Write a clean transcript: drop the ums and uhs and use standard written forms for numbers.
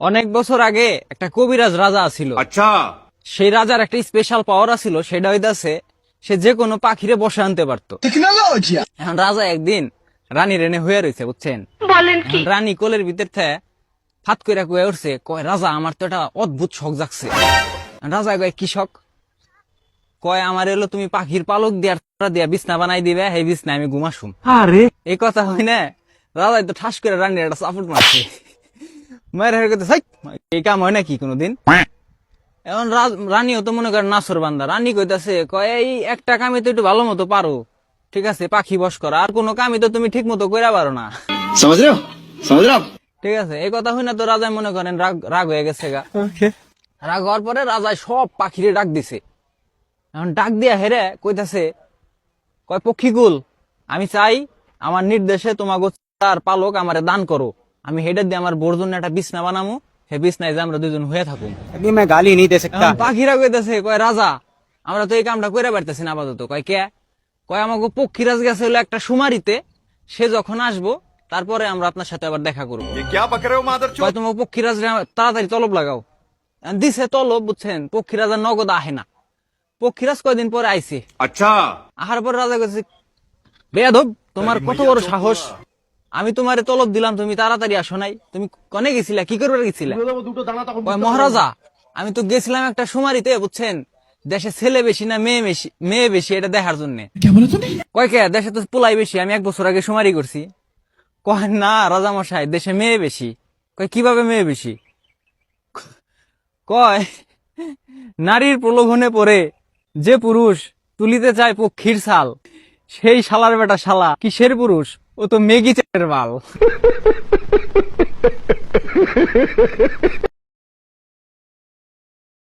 অনেক বছর আগে একটা কবিরাজ রাজা ছিল। अच्छा। সেই রাজার একটা স্পেশাল পাওয়ার আছিল, সেটা হইতাছে সে যে কোনো পাখিরে বসে আনতে পারতো। টেকনোলজি। এখন রাজা একদিন রানী রেনে হয়ে রয়েছে, বুঝছেন? এখন রানী কোলের ভিতর থেকে ফাত কইরা কয়ে উঠছে, কয় রাজা আমার তো একটা অদ্ভুত শখ জাগছে। রাজা কয় কি শখ? কয় আমার এলো তুমি পাখির পালক দিয়া বিছনা বানাই দিবে, এই বিছনা আমি ঘুমাসুম। अरे এই কথা হয় না, রাজা তো ঠাস করে রানীর একটা চাপট মারছে। মায়ের হেরে কথা, এই কাম হয় নাকি কোনোদিন? এখন রানীও তো মনে করেন নাসর বান্দা, রানী কইতাছে কয় এই একটা কামে তো একটু ভালো মতো পারো, ঠিক আছে পাখি বস করা, আর কোনো কামই তো তুমি ঠিক মতো কইরা পারো না। समझ रहे हो समझ रहे हो आप? ঠিক আছে, এই কথা হই না তো রাজা মনে করেন রাগ রাগ হয়ে গেছে গা। রাগ হওয়ার পরে রাজা সব পাখিরে ডাক দিছে। এখন ডাক দিয়া হেরে কইতাছে, কয় পক্ষীকুল, আমি চাই আমার নির্দেশে তোমাকে তার পালক আমারে দান করো, আমি হেডের দিয়ে আমার বোর জন্য একটা বিছনা বানামু, হে বিছনায় যে আমরা দুজন হয়ে থাকুম। अभी मैं गाली नहीं दे सकता। এখন পাখিরা কইতাছে, কয় রাজা আমরা তো এই কামটা কইরা পারতেছি না আপাতত। কয় কে? কয় আমাকে পক্ষীরাজ গেছে হলো একটা সুমারিতে, সে যখন আসবো তারপরে আমরা আপনার সাথে আবার দেখা করবো। ये क्या पक रहे हो मादर কয় তোমাকে পক্ষীরাজ তাড়াতাড়ি তলব লাগাও। দিছে তলব, বুঝছেন? পক্ষীরাজ আর নগদ আহে না। পক্ষীরাজ কয়দিন পরে আইছে। अच्छा। আহার পর রাজা কইছে, বেয়াদব তোমার কত বড় সাহস, আমি তোমারে তলব দিলাম, তুমি তাড়াতাড়ি আসো নাই, তুমি কনে গেছিলা, কি করবে গেছিলা? কয় মহারাজা আমি তো গেছিলাম একটা সুমারিতে, বুঝছেন, দেশে ছেলে বেশি না মেয়ে বেশি এটা দেখার জন্য। কয় কে দেশে তো পোলাই বেশি, আমি 1 বছর আগে সুমারি করছি। কয় না রাজা মশাই, দেশে মেয়ে বেশি। কয় কিভাবে মেয়ে বেশি? কয় নারীর প্রলোভনে পড়ে যে পুরুষ তুলিতে চায় পক্ষীর ছাল, সেই শালার বেটা শালা কিসের পুরুষ, ও তো মেগি চালের বাল।